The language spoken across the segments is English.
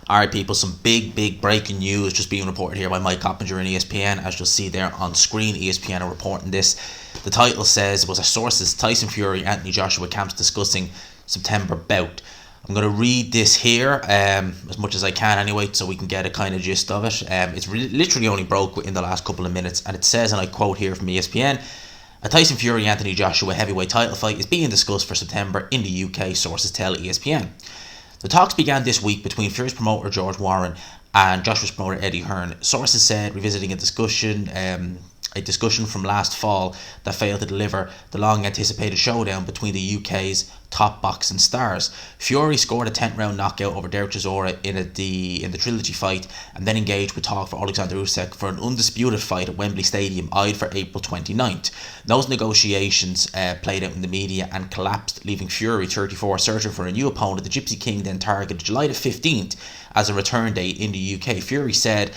Alright people, some big breaking news just being reported here by Mike Coppinger and ESPN. As you'll see there on screen, ESPN are reporting this. The title says, was a sources Tyson Fury, Anthony Joshua camps discussing September bout. I'm going to read this here as much as I can anyway, so we can get a kind of gist of it. It's literally only broke in the last couple of minutes, and it says, and I quote here from ESPN, a Tyson Fury Anthony Joshua heavyweight title fight is being discussed for September in the UK, sources tell ESPN. The talks began this week between Fury's promoter George Warren and Joshua's promoter Eddie Hearn. Sources said, revisiting a discussion from last fall that failed to deliver the long-anticipated showdown between the UK's top boxing stars. Fury scored a 10th round knockout over Derek Chisora in the trilogy fight, and then engaged with talk for Alexander Usyk for an undisputed fight at Wembley Stadium, eyed for April 29th. Those negotiations played out in the media and collapsed, leaving Fury, 34, searching for a new opponent. The Gypsy King then targeted July the 15th as a return date in the UK. Fury said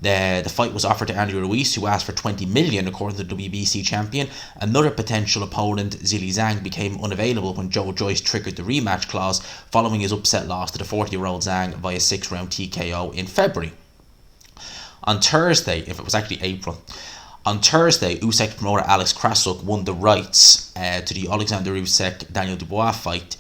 the fight was offered to Andy Ruiz, who asked for $20 million, according to the WBC champion. Another potential opponent, Zhilei Zhang, became unavailable when Joe Joyce triggered the rematch clause following his upset loss to the 40-year-old Zhang via 6-round TKO in February. On Thursday, if it was actually April, Usyk promoter Alex Krasuk won the rights to the Alexander Usyk-Daniel Dubois fight.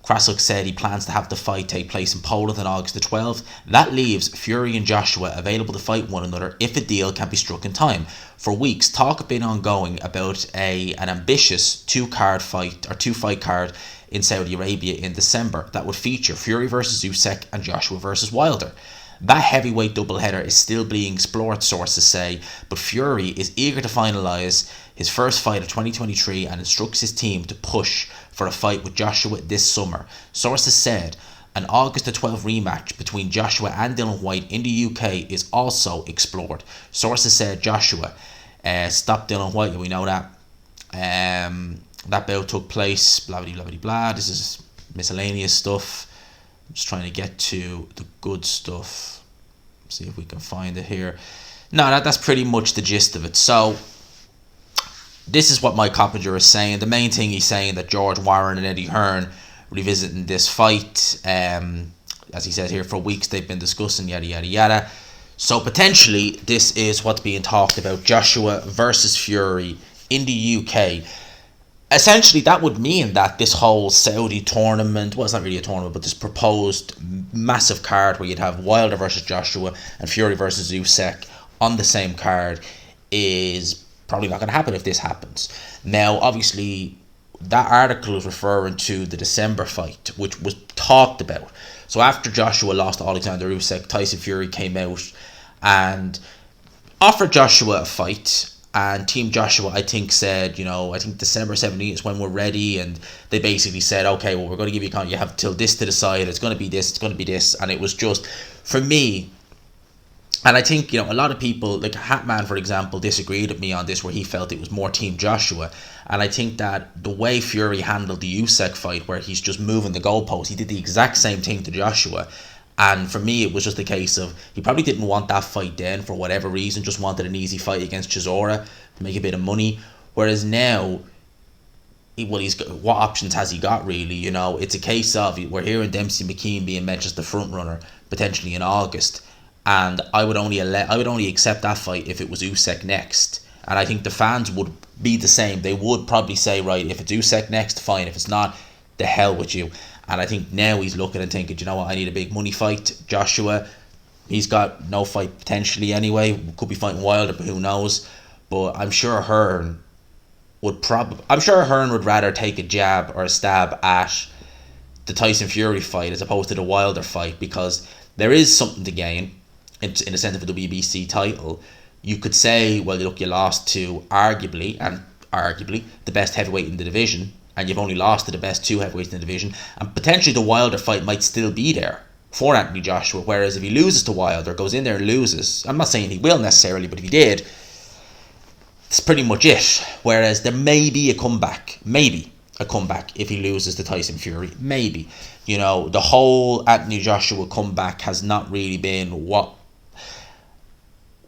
Krasuk said he plans to have the fight take place in Poland on August the 12th. That leaves Fury and Joshua available to fight one another if a deal can be struck in time. For weeks, talk have been ongoing about an ambitious two-fight card in Saudi Arabia in December that would feature Fury versus Usyk and Joshua versus Wilder. That heavyweight doubleheader is still being explored, sources say, but Fury is eager to finalise his first fight of 2023 and instructs his team to push for a fight with Joshua this summer. Sources said an August the 12th rematch between Joshua and Dillian Whyte in the UK is also explored. Sources said Joshua stopped Dillian Whyte, we know that. That bout took place, blah blah blah blah blah. This is miscellaneous stuff. I'm just trying to get to the good stuff. See if we can find it here. No, that's pretty much the gist of it. So this is what Mike Coppinger is saying. The main thing he's saying that George Warren and Eddie Hearn revisiting this fight. As he says here, for weeks they've been discussing yada yada yada. So potentially this is what's being talked about. Joshua versus Fury in the UK. Essentially, that would mean that this whole Saudi tournament, well, it's not really a tournament, but this proposed massive card where you'd have Wilder versus Joshua and Fury versus Usyk on the same card is probably not going to happen if this happens. Now, obviously, that article is referring to the December fight, which was talked about. So after Joshua lost to Alexander Usyk, Tyson Fury came out and offered Joshua a fight. And Team Joshua, I think, said, I think December 17th is when we're ready. And they basically said, okay, well, we're going to give you have till this to decide. It's going to be this, it's going to be this. And it was just, for me, and I think, a lot of people, like Hatman, for example, disagreed with me on this, where he felt it was more Team Joshua. And I think that the way Fury handled the Usyk fight, where he's just moving the goalpost, he did the exact same thing to Joshua. And for me, it was just a case of he probably didn't want that fight then for whatever reason, just wanted an easy fight against Chisora to make a bit of money. Whereas now, what options has he got really? It's a case of we're hearing Dempsey McKean being mentioned as the front runner potentially in August, and I would only accept that fight if it was Usyk next. And I think the fans would be the same. They would probably say, right, if it's Usyk next, fine. If it's not, the hell with you. And I think now he's looking and thinking, I need a big money fight. Joshua, he's got no fight potentially anyway. Could be fighting Wilder, but who knows? But I'm sure Hearn would rather take a jab or a stab at the Tyson Fury fight as opposed to the Wilder fight, because there is something to gain in the sense of a WBC title. You could say, well, look, you lost to arguably the best heavyweight in the division, and you've only lost to the best two heavyweights in the division, and potentially the Wilder fight might still be there for Anthony Joshua. Whereas if he loses to Wilder, goes in there and loses, I'm not saying he will necessarily, but if he did, that's pretty much it. Whereas there may be a comeback if he loses to Tyson Fury. Maybe. The whole Anthony Joshua comeback has not really been what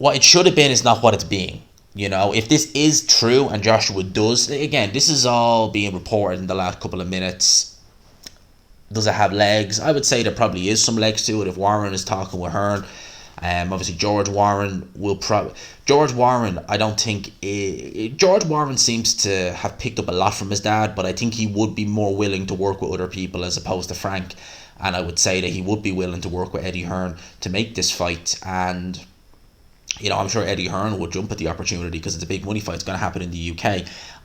it should have been. Is not what it's being. If this is true and Joshua does, again, this is all being reported in the last couple of minutes. Does it have legs? I would say there probably is some legs to it if Warren is talking with Hearn. Obviously George Warren will probably... George Warren, I don't think... George Warren seems to have picked up a lot from his dad, but I think he would be more willing to work with other people as opposed to Frank. And I would say that he would be willing to work with Eddie Hearn to make this fight. And, you know, I'm sure Eddie Hearn would jump at the opportunity because it's a big money fight. It's going to happen in the UK.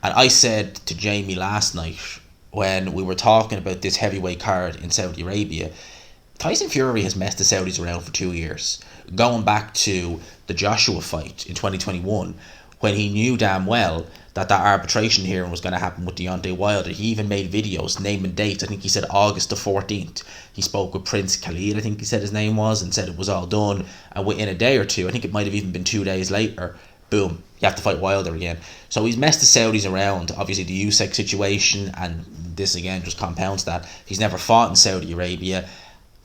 And I said to Jamie last night when we were talking about this heavyweight card in Saudi Arabia, Tyson Fury has messed the Saudis around for 2 years. Going back to the Joshua fight in 2021, when he knew damn well that arbitration hearing was going to happen with Deontay Wilder. He even made videos naming dates. I think he said August the 14th. He spoke with Prince Khalid, I think he said his name was, and said it was all done. And within a day or two, I think it might have even been 2 days later, boom, you have to fight Wilder again. So he's messed the Saudis around. Obviously the Usyk situation, and this again just compounds that. He's never fought in Saudi Arabia.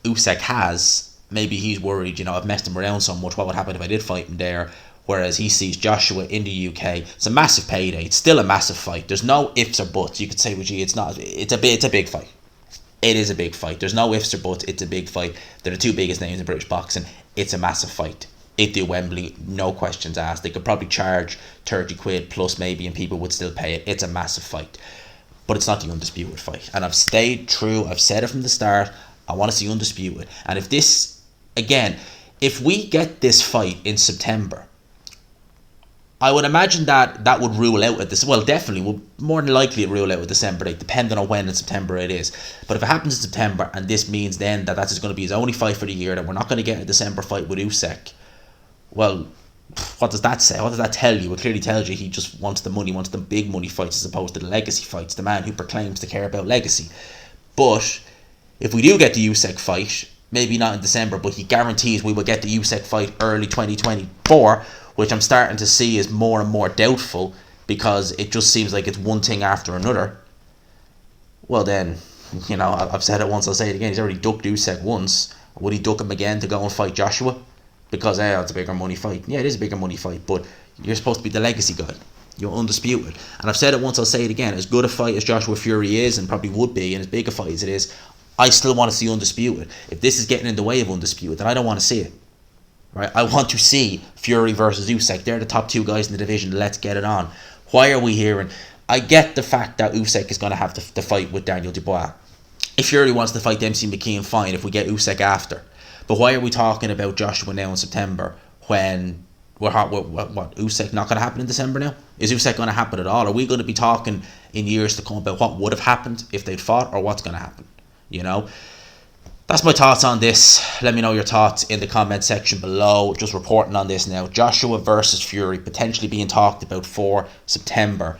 Usyk has. Maybe he's worried, you know, I've messed him around so much, what would happen if I did fight him there? Whereas he sees Joshua in the UK. It's a massive payday. It's still a massive fight. There's no ifs or buts. You could say, well, gee, it's not. It's a big fight. It is a big fight. There's no ifs or buts. It's a big fight. They're the two biggest names in British boxing. It's a massive fight. It do Wembley, no questions asked. They could probably charge 30 quid plus maybe, and people would still pay it. It's a massive fight. But it's not the undisputed fight. And I've stayed true. I've said it from the start. I want to see undisputed. And if this, again, if we get this fight in September, I would imagine that would rule out at this. Well, definitely, will more than likely rule out a December date, depending on when in September it is. But if it happens in September, and this means then that that's going to be his only fight for the year, that we're not going to get a December fight with Usyk, well, what does that say? What does that tell you? It clearly tells you he just wants the money, wants the big money fights as opposed to the legacy fights. The man who proclaims to care about legacy. But if we do get the Usyk fight, maybe not in December, but he guarantees we will get the Usyk fight early 2024. Which I'm starting to see is more and more doubtful because it just seems like it's one thing after another. Well then, you know, I've said it once, I'll say it again. He's already ducked Usyk once. Would he duck him again to go and fight Joshua? Because, it's a bigger money fight. Yeah, it is a bigger money fight, but you're supposed to be the legacy guy. You're undisputed. And I've said it once, I'll say it again. As good a fight as Joshua Fury is, and probably would be, and as big a fight as it is, I still want to see undisputed. If this is getting in the way of undisputed, then I don't want to see it. Right, I want to see Fury versus Usyk. They're the top two guys in the division. Let's get it on. Why are we hearing? I get the fact that Usyk is going to have the fight with Daniel Dubois. If Fury wants to fight Dempsey McKean, fine. If we get Usyk after, but why are we talking about Joshua now in September when what Usyk not going to happen in December now? Is Usyk going to happen at all? Are we going to be talking in years to come about what would have happened if they'd fought, or what's going to happen? You know. That's my thoughts on this. Let me know your thoughts in the comment section below. Just reporting on this now. Joshua versus Fury potentially being talked about for September.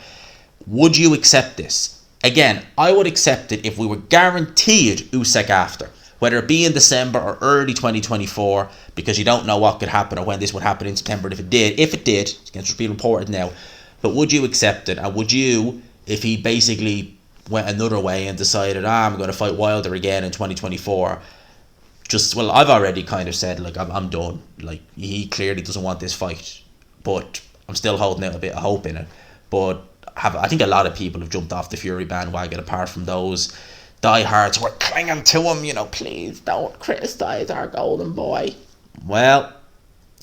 Would you accept this? Again, I would accept it if we were guaranteed Usyk after. Whether it be in December or early 2024, because you don't know what could happen or when this would happen in September. And if it did, it's going to be reported now. But would you accept it? And would you, if he basically went another way and decided, I'm going to fight Wilder again in 2024. I've already kind of said, like, I'm done. Like, he clearly doesn't want this fight, but I'm still holding out a bit of hope in it. But I think a lot of people have jumped off the Fury bandwagon, apart from those diehards who are clinging to him, you know, please don't criticise our golden boy. Well,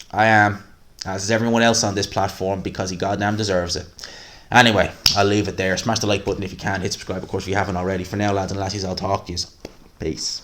I am, as is everyone else on this platform, because he goddamn deserves it. Anyway, I'll leave it there. Smash the like button if you can. Hit subscribe, of course, if you haven't already. For now, lads and lassies, I'll talk to you. Peace.